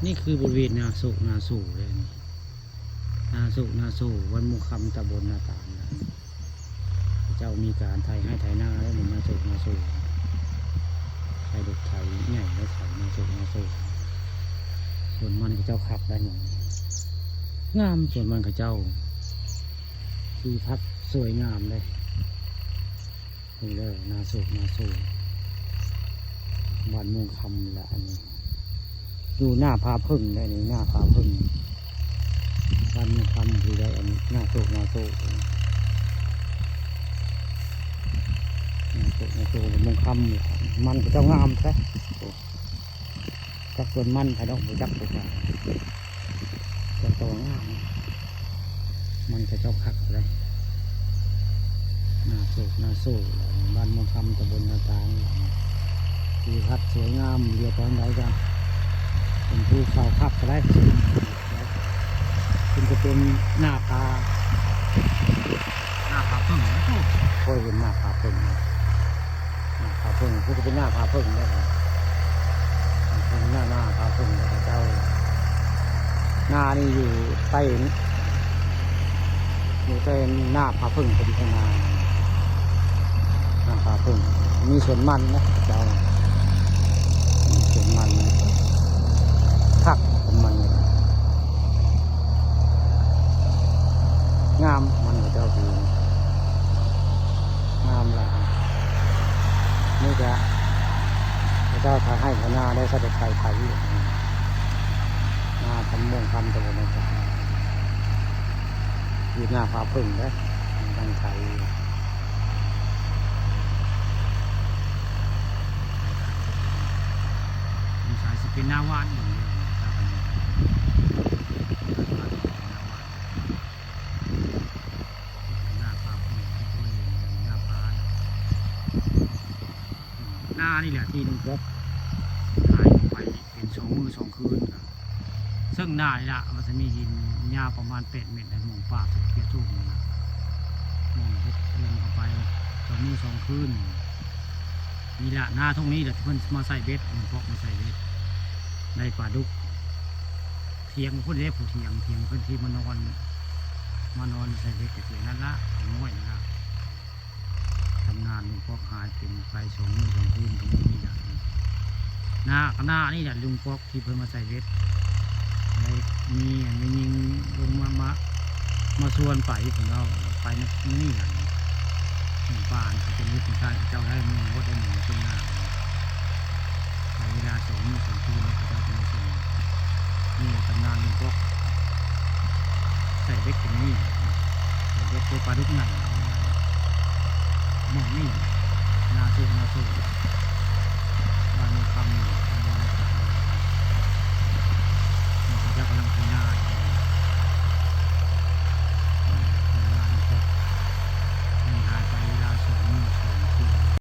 นี่คือบริเวณนาสู่เลยนี่นาสู่วันมุคำตำบลนาตาลนะเจ้ามีการไถให้ไถนาแล้วมันนาสู่ใช้รถไถใหญ่แล้วไถนาสู่ส่วนมันก็เจ้าขับได้หมดงามส่วนมันก็เจ้าที่พักสวยงามเลยนี่เลยนาสู่วันมุคำละอันนี้ดูหน้าพาพึ่งได้นี่หน้าพาพึ่งวันมุคำคือได้อันนี้หน้าสู่มุคำมันก็เจ้างามใช่จักส่วนมันไผ่ดอกจักตัวมาจะตัวงามมันจะเจ้าคักเลยหน้าสู่บ้านมุคำตำบลนาตาลที่พัดสวยงามเรียบร้อยได้จ้ะเป็นภูเขาคับก็ได้คุณจะเป็นหน้าผาพึ่งค่อยเป็นหน้าผาพึ่งก็จะเป็นหน้าผาพึ่งได้เป็นหน้าผาพึ่งได้เจ้าหน้านี่อยู่ใต้หน้าผาพึ่งเป็นข้างหน้าผาพึ่งมีส่วนมันนะเจ้ามีส่วนมันคักมันงามมันก็เจ้าคืองามหลายนี่จะพระเจ้าทางให้พระนาได้เสด็จไปไทยนาทำม่วงคำตะวันตกอยู่หน้าผาพึ่งนะทางไทยสายสิเป็นหน้าวานอย่างเดียวหน้านี่แหละที่ลุงพบหายไปเป็น2 มื้อ 2 คืนซึ่งหน้านี่ละมันจะมีหินยาวประมาณ8 เมตรในหมู่ป่าเกี่ยวจุ่มนะมองพบเดินเข้าไป2 มื้อ 2 คืนนี่แหละหน้าตรงนี้แหละเพิ่นมาใส่เบ็ดลุงพบมาใส่เบ็ดในป่าดุกเทียงพุ่นเล็บผู้เทียงเพิ่นที่มานอนใส่เบ็ดแต่เทียงนั่นละของน้อยนะ ทำงานลุงพอกหายเป็นไป2 มื้อ 2 คืนตรงนี้นะหน้านี่แหละลุงพอกที่เพิ่งมาใส่เวทมียิงลงมาชวนไปของเราไปนักนี่แหละหมู่บ้านเขาเป็นวิถีการเจ้าได้เมืองวัดได้หมู่ขึ้นหน้าใช้เวลา2 มื้อ 2 คืนเขาเจ้าเป็นส่วนนี่ทำงานลุงพอกใส่เวทตรงนี้ใส่เวทตัวปลาดุกใหญ่มองนี่นาสู้